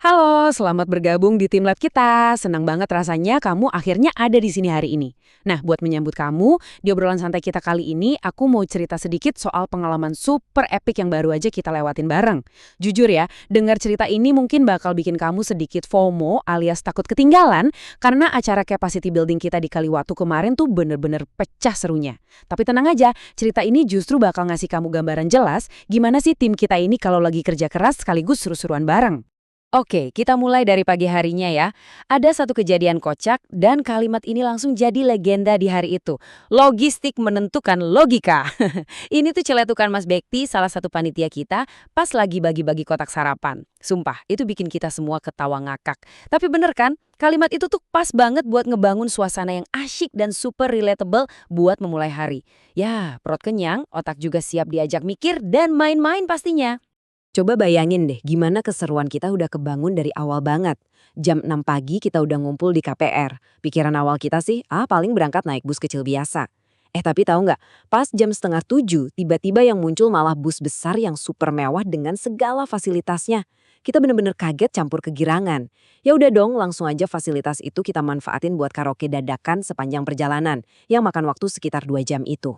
Halo, selamat bergabung di tim lab kita. Senang banget rasanya kamu akhirnya ada di sini hari ini. Nah, buat menyambut kamu, di obrolan santai kita kali ini, aku mau cerita sedikit soal pengalaman super epic yang baru aja kita lewatin bareng. Jujur ya, dengar cerita ini mungkin bakal bikin kamu sedikit FOMO alias takut ketinggalan, karena acara capacity building kita di Kaliwatu kemarin tuh bener-bener pecah serunya. Tapi tenang aja, cerita ini justru bakal ngasih kamu gambaran jelas gimana sih tim kita ini kalau lagi kerja keras sekaligus seru-seruan bareng. Oke, kita mulai dari pagi harinya ya. Ada satu kejadian kocak dan kalimat ini langsung jadi legenda di hari itu. Logistik menentukan logika. Ini tuh celetukan Mas Bekti, salah satu panitia kita, pas lagi bagi-bagi kotak sarapan. Sumpah, itu bikin kita semua ketawa ngakak. Tapi bener kan? Kalimat itu tuh pas banget buat ngebangun suasana yang asyik dan super relatable buat memulai hari. Ya, perut kenyang, otak juga siap diajak mikir dan main-main pastinya. Coba bayangin deh gimana keseruan kita udah kebangun dari awal banget. Jam 6 pagi kita udah ngumpul di KPR. Pikiran awal kita sih, paling berangkat naik bus kecil biasa. Tapi tahu nggak, pas jam setengah 7, tiba-tiba yang muncul malah bus besar yang super mewah dengan segala fasilitasnya. Kita bener-bener kaget campur kegirangan. Ya udah dong, langsung aja fasilitas itu kita manfaatin buat karaoke dadakan sepanjang perjalanan, yang makan waktu sekitar 2 jam itu.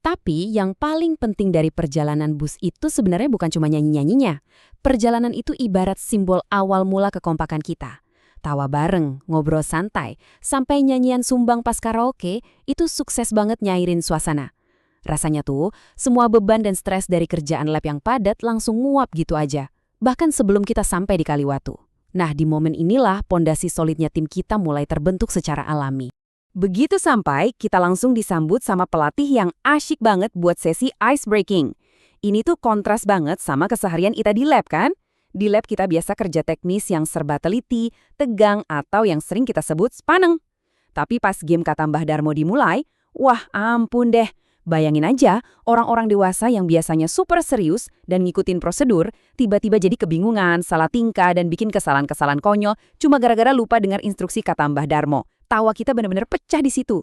Tapi yang paling penting dari perjalanan bus itu sebenarnya bukan cuma nyanyi-nyanyinya. Perjalanan itu ibarat simbol awal mula kekompakan kita. Tawa bareng, ngobrol santai, sampai nyanyian sumbang pas karaoke itu sukses banget nyairin suasana. Rasanya tuh, semua beban dan stres dari kerjaan lab yang padat langsung nguap gitu aja. Bahkan sebelum kita sampai di Kaliwatu. Nah, di momen inilah pondasi solidnya tim kita mulai terbentuk secara alami. Begitu sampai, kita langsung disambut sama pelatih yang asyik banget buat sesi ice breaking. Ini tuh kontras banget sama keseharian kita di lab kan? Di lab kita biasa kerja teknis yang serba teliti, tegang, atau yang sering kita sebut spaneng. Tapi pas game kata Mbah Darmo dimulai, wah ampun deh. Bayangin aja, orang-orang dewasa yang biasanya super serius dan ngikutin prosedur, tiba-tiba jadi kebingungan, salah tingkah, dan bikin kesalahan-kesalahan konyol cuma gara-gara lupa dengar instruksi kata Mbah Darmo. Tawa kita benar-benar pecah di situ.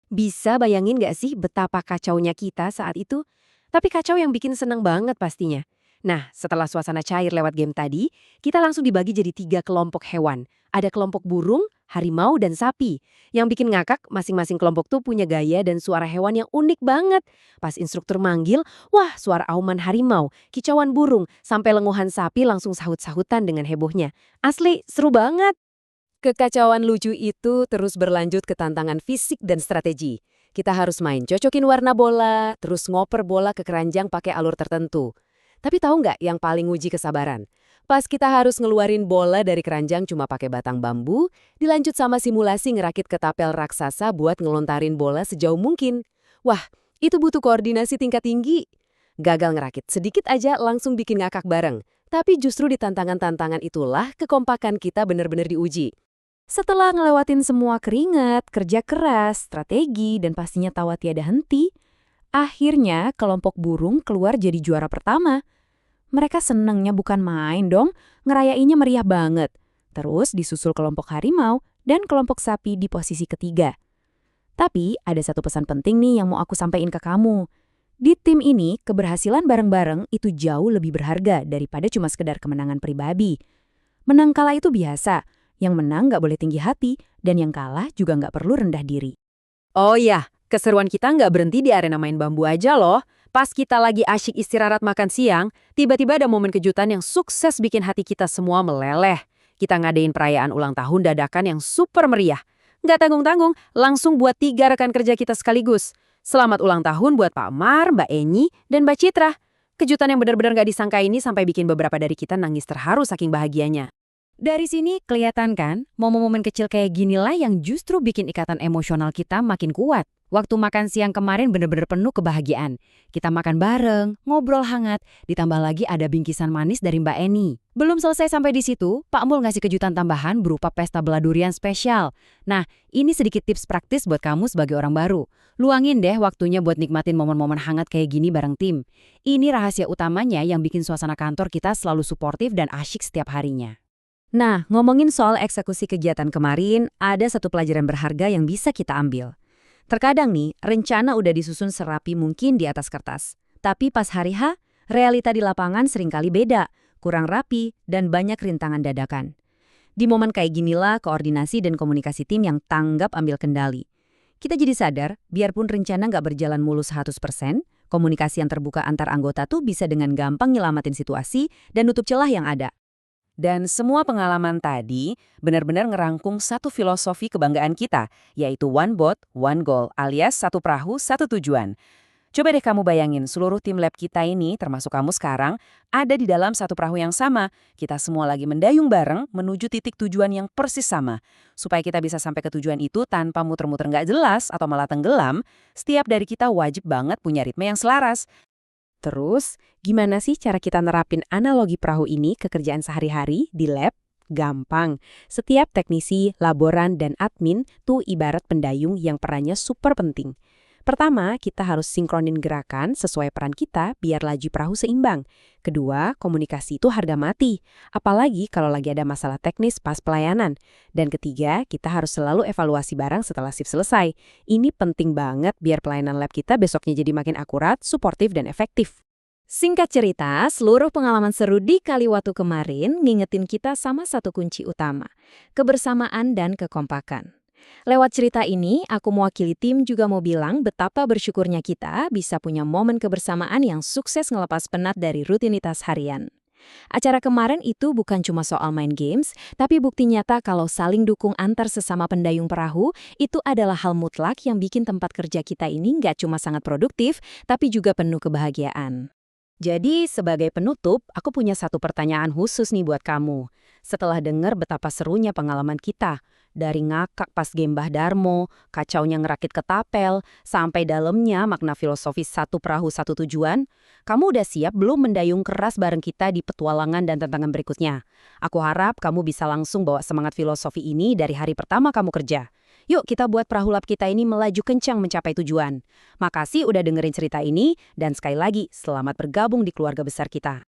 Bisa bayangin gak sih betapa kacaunya kita saat itu? Tapi kacau yang bikin seneng banget pastinya. Nah, setelah suasana cair lewat game tadi, kita langsung dibagi jadi 3 kelompok hewan. Ada kelompok burung, harimau, dan sapi. Yang bikin ngakak, masing-masing kelompok tuh punya gaya dan suara hewan yang unik banget. Pas instruktur manggil, wah suara auman harimau, kicauan burung, sampai lenguhan sapi langsung sahut-sahutan dengan hebohnya. Asli, seru banget. Kekacauan lucu itu terus berlanjut ke tantangan fisik dan strategi. Kita harus main cocokin warna bola, terus ngoper bola ke keranjang pakai alur tertentu. Tapi tahu nggak yang paling uji kesabaran? Pas kita harus ngeluarin bola dari keranjang cuma pakai batang bambu, dilanjut sama simulasi ngerakit ketapel raksasa buat ngelontarin bola sejauh mungkin. Wah, itu butuh koordinasi tingkat tinggi. Gagal ngerakit sedikit aja langsung bikin ngakak bareng. Tapi justru di tantangan-tantangan itulah kekompakan kita benar-benar diuji. Setelah ngelewatin semua keringat, kerja keras, strategi, dan pastinya tawa tiada henti, akhirnya kelompok burung keluar jadi juara pertama. Mereka senengnya bukan main dong, ngerayainnya meriah banget. Terus disusul kelompok harimau dan kelompok sapi di posisi ketiga. Tapi ada satu pesan penting nih yang mau aku sampaikan ke kamu. Di tim ini, keberhasilan bareng-bareng itu jauh lebih berharga daripada cuma sekedar kemenangan pribadi. Menang kalah itu biasa. Yang menang nggak boleh tinggi hati, dan yang kalah juga nggak perlu rendah diri. Oh iya, keseruan kita nggak berhenti di arena main bambu aja loh. Pas kita lagi asyik istirahat makan siang, tiba-tiba ada momen kejutan yang sukses bikin hati kita semua meleleh. Kita ngadain perayaan ulang tahun dadakan yang super meriah. Nggak tanggung-tanggung, langsung buat 3 rekan kerja kita sekaligus. Selamat ulang tahun buat Pak Mar, Mbak Eni, dan Mbak Citra. Kejutan yang benar-benar nggak disangka ini sampai bikin beberapa dari kita nangis terharu saking bahagianya. Dari sini kelihatan kan, momen-momen kecil kayak ginilah yang justru bikin ikatan emosional kita makin kuat. Waktu makan siang kemarin bener-bener penuh kebahagiaan. Kita makan bareng, ngobrol hangat, ditambah lagi ada bingkisan manis dari Mbak Eni. Belum selesai sampai di situ, Pak Mul ngasih kejutan tambahan berupa pesta beladurian spesial. Nah, ini sedikit tips praktis buat kamu sebagai orang baru. Luangin deh waktunya buat nikmatin momen-momen hangat kayak gini bareng tim. Ini rahasia utamanya yang bikin suasana kantor kita selalu suportif dan asyik setiap harinya. Nah, ngomongin soal eksekusi kegiatan kemarin, ada satu pelajaran berharga yang bisa kita ambil. Terkadang nih, rencana udah disusun serapi mungkin di atas kertas. Tapi pas hari H, realita di lapangan seringkali beda. kurang rapi, dan banyak rintangan dadakan. Di momen kayak ginilah koordinasi dan komunikasi tim yang tanggap ambil kendali. Kita jadi sadar, biarpun rencana nggak berjalan mulus 100%, komunikasi yang terbuka antar anggota tuh bisa dengan gampang nyelamatin situasi dan nutup celah yang ada. Dan semua pengalaman tadi benar-benar ngerangkum satu filosofi kebanggaan kita, yaitu One Boat, One Goal, alias satu perahu, satu tujuan. Coba deh kamu bayangin, seluruh tim lab kita ini, termasuk kamu sekarang, ada di dalam satu perahu yang sama. Kita semua lagi mendayung bareng menuju titik tujuan yang persis sama. Supaya kita bisa sampai ke tujuan itu tanpa muter-muter nggak jelas atau malah tenggelam, setiap dari kita wajib banget punya ritme yang selaras. Terus, gimana sih cara kita nerapin analogi perahu ini ke kerjaan sehari-hari di lab? Gampang. Setiap teknisi, laboran, dan admin tuh ibarat pendayung yang perannya super penting. Pertama, kita harus sinkronin gerakan sesuai peran kita biar laju perahu seimbang. Kedua, komunikasi itu harga mati. Apalagi kalau lagi ada masalah teknis pas pelayanan. Dan ketiga, kita harus selalu evaluasi barang setelah shift selesai. Ini penting banget biar pelayanan lab kita besoknya jadi makin akurat, suportif, dan efektif. Singkat cerita, seluruh pengalaman seru di Kaliwatu kemarin ngingetin kita sama satu kunci utama, kebersamaan dan kekompakan. Lewat cerita ini, aku mewakili tim juga mau bilang betapa bersyukurnya kita bisa punya momen kebersamaan yang sukses ngelepas penat dari rutinitas harian. Acara kemarin itu bukan cuma soal main games, tapi bukti nyata kalau saling dukung antar sesama pendayung perahu itu adalah hal mutlak yang bikin tempat kerja kita ini nggak cuma sangat produktif, tapi juga penuh kebahagiaan. Jadi, sebagai penutup, aku punya satu pertanyaan khusus nih buat kamu. Setelah dengar betapa serunya pengalaman kita, dari ngakak pas game Mbah Darmo, kacaunya ngerakit ketapel, sampai dalamnya makna filosofis satu perahu satu tujuan, kamu udah siap belum mendayung keras bareng kita di petualangan dan tantangan berikutnya? Aku harap kamu bisa langsung bawa semangat filosofi ini dari hari pertama kamu kerja. Yuk kita buat perahu lab kita ini melaju kencang mencapai tujuan. Makasih udah dengerin cerita ini, dan sekali lagi, selamat bergabung di keluarga besar kita.